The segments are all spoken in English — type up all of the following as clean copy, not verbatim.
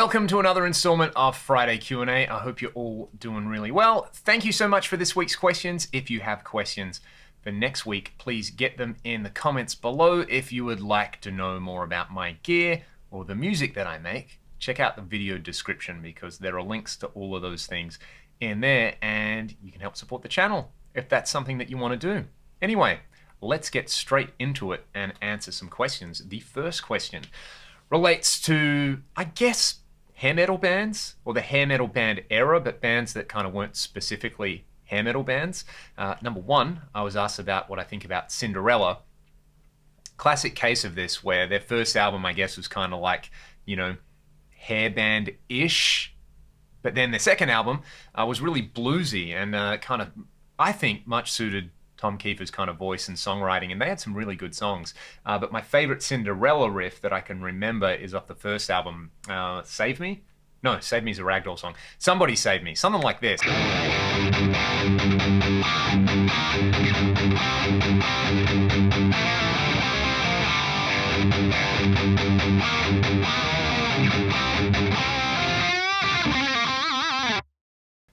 Welcome to another installment of Friday Q&A. I hope you're all doing really well. Thank you so much for this week's questions. If you have questions for next week, please get them in the comments below. If you would like to know more about my gear or the music that I make, check out the video description because there are links to all of those things in there and you can help support the channel if that's something that you want to do. Anyway, let's get straight into it and answer some questions. The first question relates to, I guess, hair metal bands, or the hair metal band era, but bands that kind of weren't specifically hair metal bands. Number one, I was asked about what I think about Cinderella. Classic case of this, where their first album, I guess, was kind of like, you know, hair band-ish, but then their second album was really bluesy and kind of, I think, much suited Tom Kiefer's kind of voice and songwriting, and they had some really good songs. But my favorite Cinderella riff that I can remember is off the first album, Save Me? No, Save Me is a Ragdoll song. Somebody Save Me, something like this.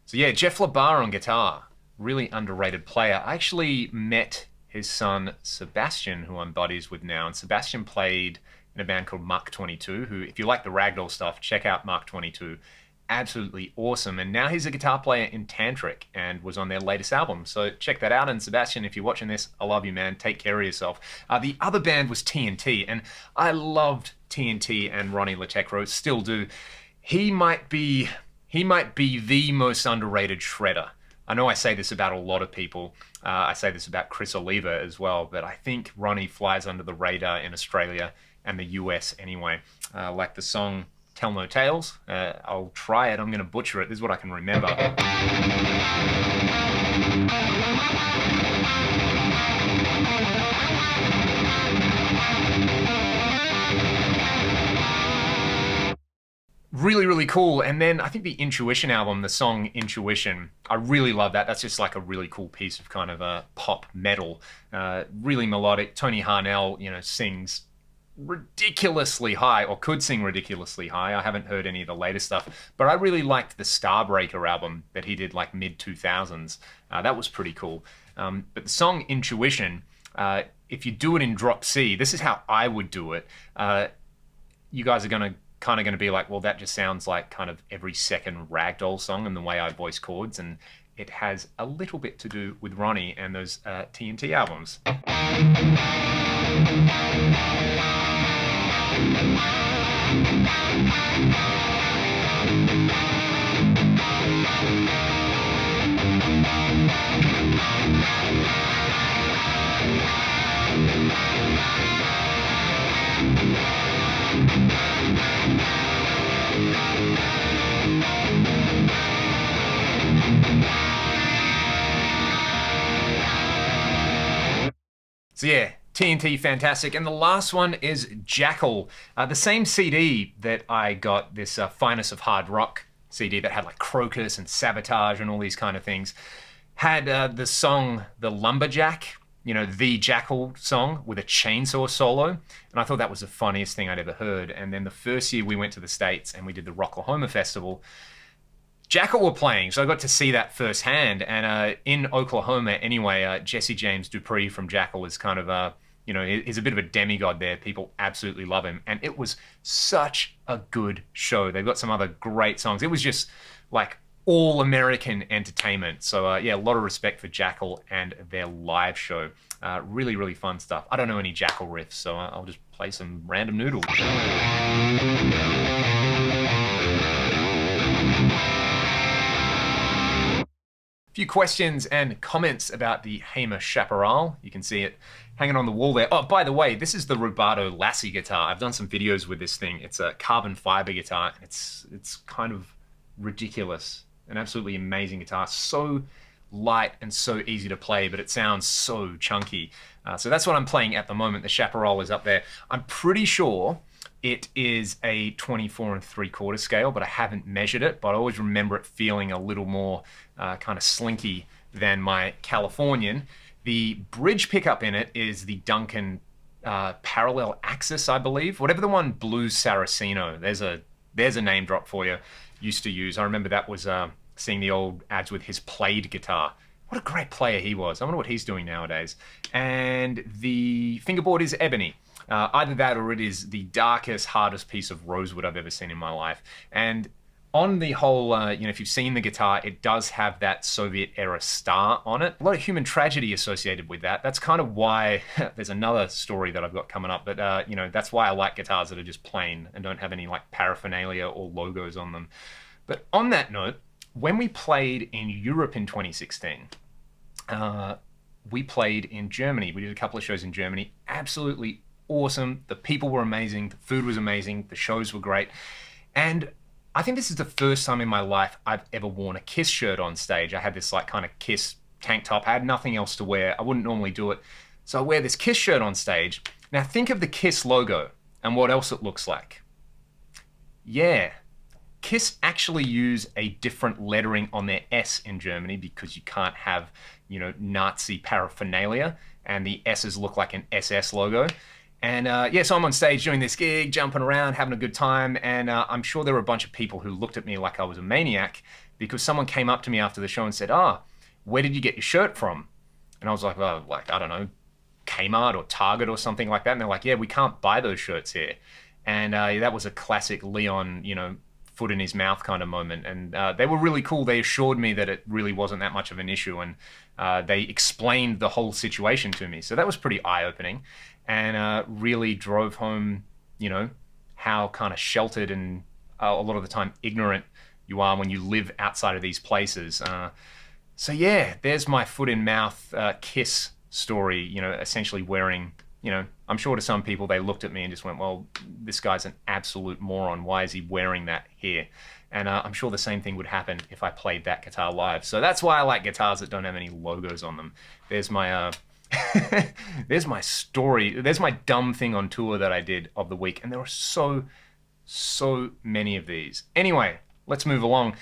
So yeah, Jeff LaBar on guitar. Really underrated player. I actually met his son Sebastian, who I'm buddies with now, and Sebastian played in a band called Mark 22, who, if you like the Ragdoll stuff, check out Mark 22. Absolutely awesome. And now he's a guitar player in Tantric and was on their latest album. So check that out. And Sebastian, if you're watching this, I love you, man. Take care of yourself. The other band was TNT, and I loved TNT and Ronnie LaTecro, still do. He might be the most underrated shredder. I know I say this about a lot of people. I say this about Chris Oliva as well, but I think Ronnie flies under the radar in Australia and the US anyway. Like the song Tell No Tales. I'll try it. I'm going to butcher it. This is what I can remember. Really, really cool. And then I think the Intuition album, the song Intuition, I really love that. That's just like a really cool piece of kind of pop metal. Really melodic. Tony Harnell, you know, sings ridiculously high, or could sing ridiculously high. I haven't heard any of the latest stuff, but I really liked the Starbreaker album that he did like mid-2000s. That was pretty cool. But the song Intuition, if you do it in drop C, this is how I would do it. You guys are kind of going to be like, well, that just sounds like kind of every second Ragdoll song and the way I voice chords, and it has a little bit to do with Ronnie and those TNT albums. So yeah, TNT, fantastic. And the last one is Jackal. The same CD that I got, this Finest of Hard Rock CD that had like Crocus and Sabotage and all these kind of things, had the song The Lumberjack, you know, the Jackal song with a chainsaw solo. And I thought that was the funniest thing I'd ever heard. And then the first year we went to the States and we did the Rocklahoma Festival, Jackal were playing, so I got to see that firsthand. And in Oklahoma, anyway, Jesse James Dupree from Jackal is kind of, you know, he's a bit of a demigod there. People absolutely love him. And it was such a good show. They've got some other great songs. It was just like all-American entertainment. So yeah, a lot of respect for Jackal and their live show. Really, really fun stuff. I don't know any Jackal riffs, so I'll just play some random noodles. Few questions and comments about the Hamer Chaparral. You can see it hanging on the wall there. Oh, by the way, this is the Rubato Lassie guitar. I've done some videos with this thing. It's a carbon fiber guitar. It's kind of ridiculous. An absolutely amazing guitar. So light and so easy to play, but it sounds so chunky. So that's what I'm playing at the moment. The Chaparral is up there. I'm pretty sure it is a 24 3/4 scale, but I haven't measured it, but I always remember it feeling a little more kind of slinky than my Californian. The bridge pickup in it is the Duncan parallel axis, I believe. Whatever the one Blues Saraceno. There's a There's a name drop for you. Used to use. I remember that was seeing the old ads with his played guitar. What a great player he was. I wonder what he's doing nowadays. And the fingerboard is ebony. Either that or it is the darkest, hardest piece of rosewood I've ever seen in my life. And on the whole, if you've seen the guitar, it does have that Soviet-era star on it. A lot of human tragedy associated with that. That's kind of why there's another story that I've got coming up. But, that's why I like guitars that are just plain and don't have any like paraphernalia or logos on them. But on that note, when we played in Europe in 2016, we played in Germany. We did a couple of shows in Germany. Absolutely awesome. The people were amazing. The food was amazing. The shows were great. And I think this is the first time in my life I've ever worn a Kiss shirt on stage. I had this like kind of Kiss tank top. I had nothing else to wear. I wouldn't normally do it. So I wear this Kiss shirt on stage. Now think of the Kiss logo and what else it looks like. Yeah. Kiss actually use a different lettering on their S in Germany because you can't have, Nazi paraphernalia, and the S's look like an SS logo. And so I'm on stage doing this gig, jumping around, having a good time, and I'm sure there were a bunch of people who looked at me like I was a maniac because someone came up to me after the show and said, where did you get your shirt from? And I was like, I don't know, Kmart or Target or something like that. And they're like, yeah, we can't buy those shirts here. And that was a classic Leon, foot in his mouth kind of moment. And they were really cool. They assured me that it really wasn't that much of an issue, and they explained the whole situation to me. So that was pretty eye-opening, and really drove home, how kind of sheltered and a lot of the time ignorant you are when you live outside of these places. So yeah, there's my foot in mouth Kiss story, essentially wearing, I'm sure to some people they looked at me and just went, well, this guy's an absolute moron. Why is he wearing that here? And I'm sure the same thing would happen if I played that guitar live. So that's why I like guitars that don't have any logos on them. There's my there's my story. There's my dumb thing on tour that I did of the week. And there are so many of these. Anyway, let's move along.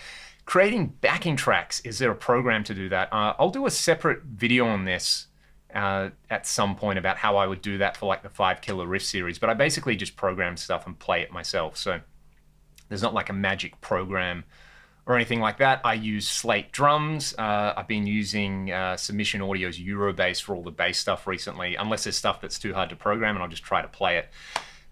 Creating backing tracks. Is there a program to do that? I'll do a separate video on this at some point about how I would do that for like the 5 Killer Riff series, but I basically just program stuff and play it myself. So there's not like a magic program or anything like that. I use Slate drums. I've been using Submission Audio's Eurobass for all the bass stuff recently, unless there's stuff that's too hard to program, and I'll just try to play it.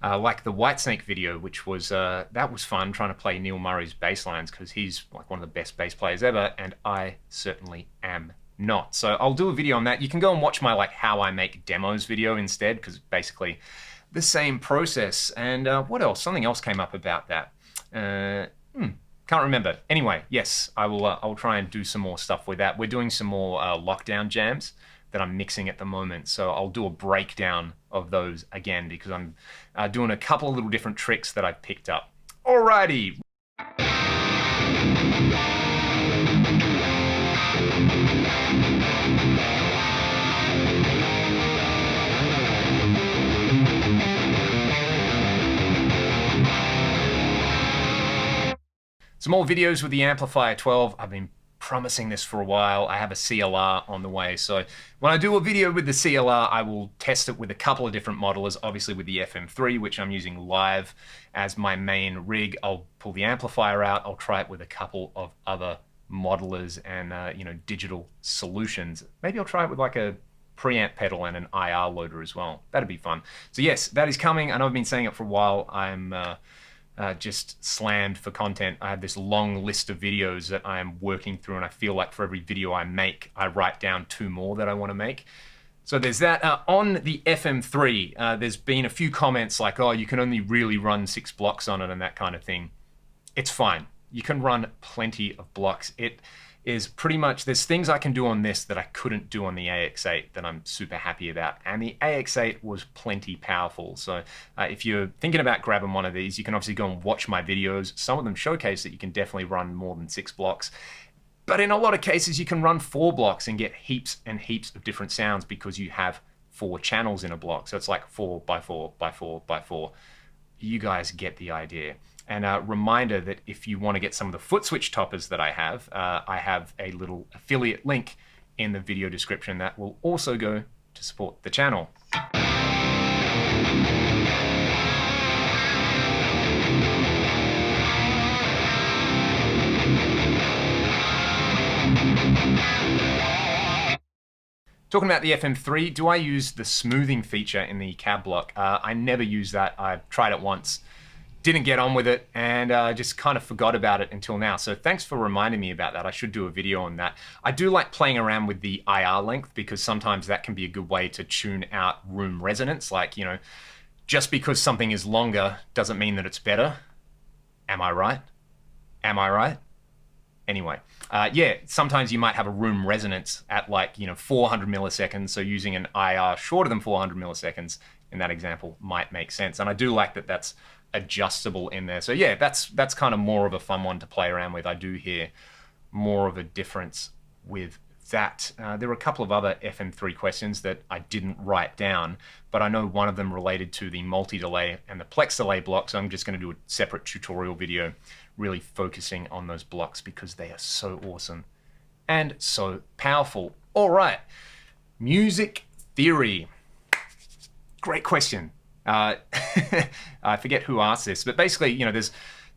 Like the Whitesnake video, which was, that was fun, trying to play Neil Murray's bass lines, because he's like one of the best bass players ever, and I certainly am not. So I'll do a video on that. You can go and watch my like how I make demos video instead, because basically the same process. And what else? Something else came up about that. Can't remember. Anyway, yes, I'll try and do some more stuff with that. We're doing some more lockdown jams that I'm mixing at the moment. So I'll do a breakdown of those again, because I'm doing a couple of little different tricks that I've picked up. Alrighty. Some more videos with the Amplifier 12. I've been promising this for a while. I have a CLR on the way, so when I do a video with the CLR, I will test it with a couple of different modelers, obviously with the FM3, which I'm using live as my main rig. I'll pull the amplifier out, I'll try it with a couple of other modelers and digital solutions. Maybe I'll try it with like a preamp pedal and an IR loader as well. That'd be fun. So yes, that is coming. I know I've been saying it for a while. I'm just slammed for content. I have this long list of videos that I am working through, and I feel like for every video I make, I write down 2 more that I want to make. So there's that. On the FM3, there's been a few comments like, oh, you can only really run 6 blocks on it and that kind of thing. It's fine. You can run plenty of blocks. It is pretty much, there's things I can do on this that I couldn't do on the AX8 that I'm super happy about. And the AX8 was plenty powerful. So if you're thinking about grabbing one of these, you can obviously go and watch my videos. Some of them showcase that you can definitely run more than 6 blocks. But in a lot of cases, you can run 4 blocks and get heaps and heaps of different sounds because you have 4 channels in a block. So it's like 4 by 4 by 4 by 4. You guys get the idea. And a reminder that if you want to get some of the foot switch toppers that I have a little affiliate link in the video description that will also go to support the channel. Talking about the FM3, do I use the smoothing feature in the cab block? I never use that. I tried it once, didn't get on with it, and just kind of forgot about it until now. So thanks for reminding me about that. I should do a video on that. I do like playing around with the IR length because sometimes that can be a good way to tune out room resonance. Like, you know, just because something is longer doesn't mean that it's better. Am I right? Am I right? Anyway, yeah, sometimes you might have a room resonance at like, 400 milliseconds. So using an IR shorter than 400 milliseconds in that example might make sense. And I do like that that's adjustable in there. So yeah, that's kind of more of a fun one to play around with. I do hear more of a difference with that. There were a couple of other FM3 questions that I didn't write down, but I know one of them related to the multi-delay and the plex delay block, so I'm just going to do a separate tutorial video really focusing on those blocks because they are so awesome and so powerful. All right, music theory. Great question. I forget who asked this, but basically, there's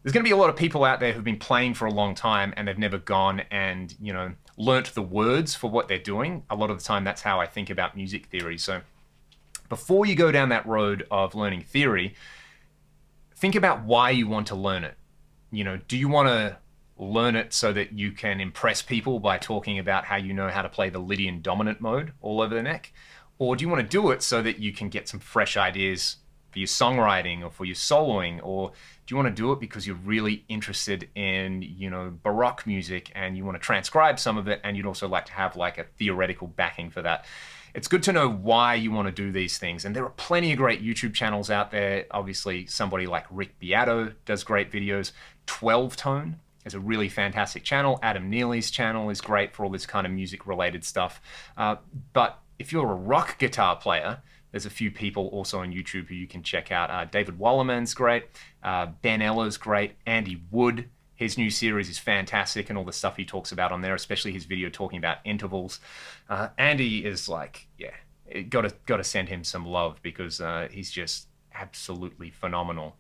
going to be a lot of people out there who've been playing for a long time and they've never gone and, learnt the words for what they're doing. A lot of the time, that's how I think about music theory. So before you go down that road of learning theory, think about why you want to learn it. Do you want to learn it so that you can impress people by talking about how you know how to play the Lydian dominant mode all over the neck? Or do you want to do it so that you can get some fresh ideas for your songwriting or for your soloing? Or do you want to do it because you're really interested in, Baroque music and you want to transcribe some of it and you'd also like to have like a theoretical backing for that? It's good to know why you want to do these things. And there are plenty of great YouTube channels out there. Obviously, somebody like Rick Beato does great videos. 12 Tone is a really fantastic channel. Adam Neely's channel is great for all this kind of music-related stuff. But if you're a rock guitar player, there's a few people also on YouTube who you can check out. David Wallerman's great. Ben Eller's great. Andy Wood, his new series is fantastic, and all the stuff he talks about on there, especially his video talking about intervals. Andy is like, yeah, got to send him some love because he's just absolutely phenomenal.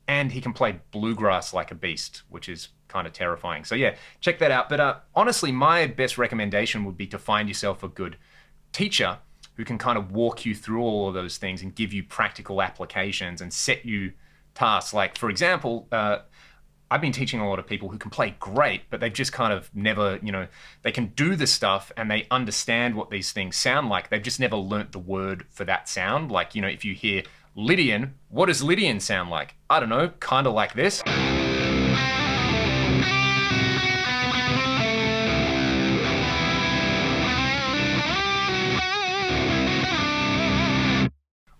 And he can play bluegrass like a beast, which is kind of terrifying. So yeah, check that out. But honestly, my best recommendation would be to find yourself a good teacher who can kind of walk you through all of those things and give you practical applications and set you tasks. Like, for example, I've been teaching a lot of people who can play great, but they've just kind of never, they can do the stuff and they understand what these things sound like. They've just never learnt the word for that sound. Like, if you hear Lydian, what does Lydian sound like? I don't know, kind of like this.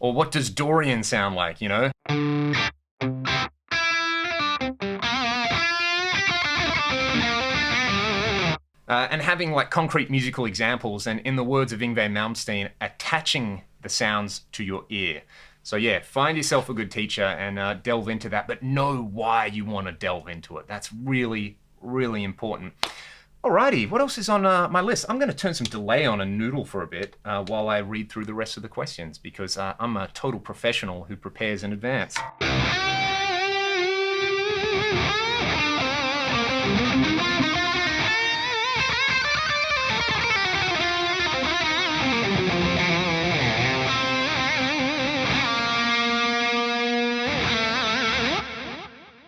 Or what does Dorian sound like, and having like concrete musical examples and, in the words of Yngwie Malmsteen, attaching the sounds to your ear. So yeah, find yourself a good teacher and delve into that, but know why you want to delve into it. That's really, really important. Alrighty, what else is on my list? I'm going to turn some delay on a noodle for a bit while I read through the rest of the questions because I'm a total professional who prepares in advance.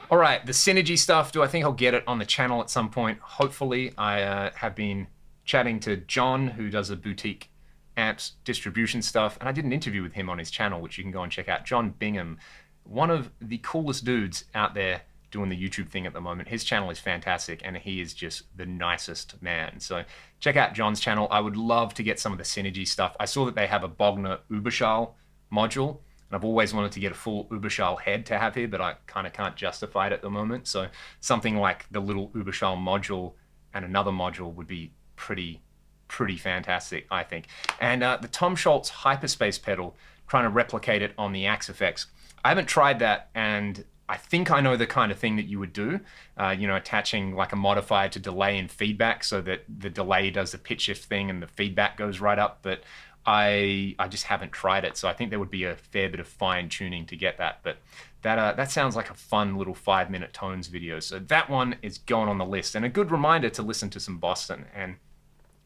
All right, the synergy stuff, do I think I'll get it on the channel at some point? Hopefully. I have been chatting to John, who does the boutique amps distribution stuff, and I did an interview with him on his channel, which you can go and check out. John Bingham, one of the coolest dudes out there doing the YouTube thing at the moment. His channel is fantastic, and he is just the nicest man. So check out John's channel. I would love to get some of the synergy stuff. I saw that they have a Bogner Uberschall module, and I've always wanted to get a full Uberschall head to have here, but I kind of can't justify it at the moment. So something like the little Uberschall module and another module would be pretty fantastic, I think. And the Tom Scholz Hyperspace pedal, trying to replicate it on the Axe effects. I haven't tried that, and I think I know the kind of thing that you would do, attaching like a modifier to delay and feedback so that the delay does the pitch shift thing and the feedback goes right up. But I just haven't tried it, so I think there would be a fair bit of fine tuning to get that. But that sounds like a fun little 5-minute tones video. So that one is going on the list, and a good reminder to listen to some Boston. And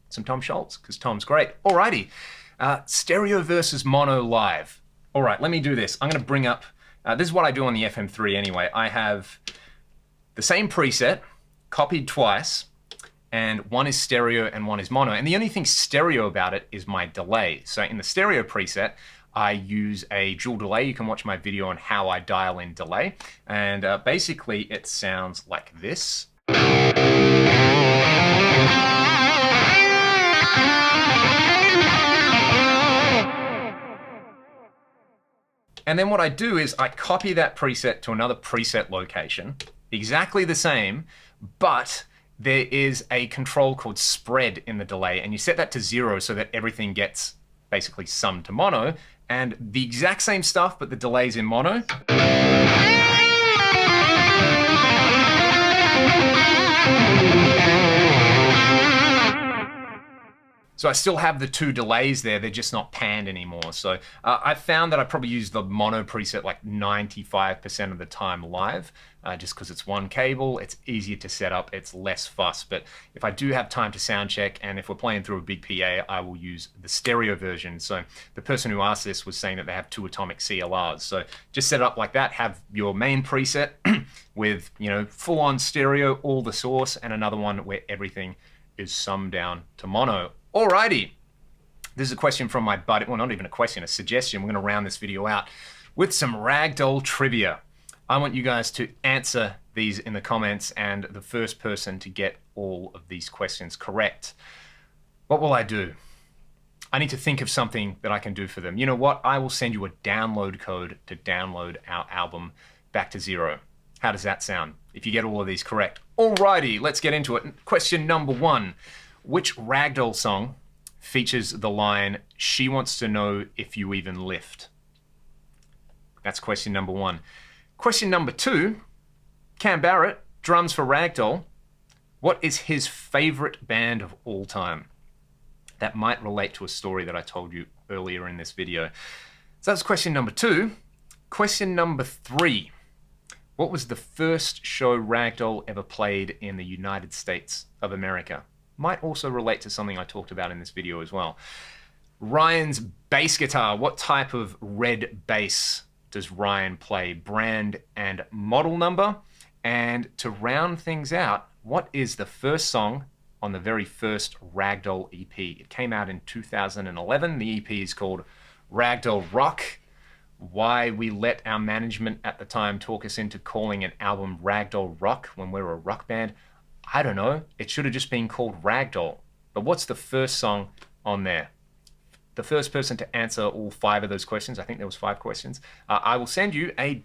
some Tom Schultz, because Tom's great. Alrighty, stereo versus mono live. All right, let me do this. I'm gonna bring up, this is what I do on the FM3 anyway. I have the same preset, copied twice, and one is stereo and one is mono. And the only thing stereo about it is my delay. So in the stereo preset, I use a dual delay. You can watch my video on how I dial in delay. And basically it sounds like this. And then what I do is I copy that preset to another preset location, exactly the same, but there is a control called spread in the delay, and you set that to 0 so that everything gets basically summed to mono, and the exact same stuff, but the delay's in mono. So I still have the two delays there, they're just not panned anymore. So I've found that I probably use the mono preset like 95% of the time live, just because it's one cable, it's easier to set up, it's less fuss. But if I do have time to sound check, and if we're playing through a big PA, I will use the stereo version. So the person who asked this was saying that they have 2 atomic CLRs. So just set it up like that, have your main preset with, you know, full on stereo, all the source, and another one where everything is summed down to mono. Alrighty, this is a question from my buddy, well, not even a question, a suggestion. We're gonna round this video out with some Ragdoll trivia. I want you guys to answer these in the comments, and the first person to get all of these questions correct. What will I do? I need to think of something that I can do for them. You know what? I will send you a download code to download our album Back to Zero. How does that sound if you get all of these correct? Alrighty, let's get into it. Question number 1. Which Ragdoll song features the line, "She wants to know if you even lift"? That's question number 1. Question number 2, Cam Barrett, drums for Ragdoll. What is his favorite band of all time? That might relate to a story that I told you earlier in this video. So that's question number 2. Question number 3. What was the first show Ragdoll ever played in the United States of America? Might also relate to something I talked about in this video as well. Ryan's bass guitar. What type of red bass does Ryan play? Brand and model number. And to round things out, what is the first song on the very first Ragdoll EP? It came out in 2011. The EP is called Ragdoll Rock. Why we let our management at the time talk us into calling an album Ragdoll Rock when we're a rock band, I don't know. It should have just been called Ragdoll. But what's the first song on there? The first person to answer all 5 of those questions, I think there was 5 questions, I will send you a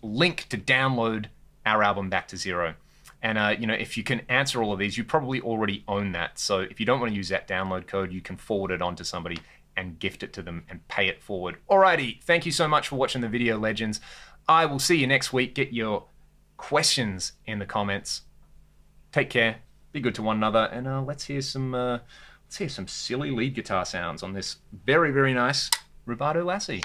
link to download our album Back to Zero. And you know, if you can answer all of these, you probably already own that. So if you don't want to use that download code, you can forward it on to somebody and gift it to them and pay it forward. Alrighty, thank you so much for watching the video, legends. I will see you next week. Get your questions in the comments. Take care, be good to one another, and let's hear some silly lead guitar sounds on this very, very nice Rubato Lassie.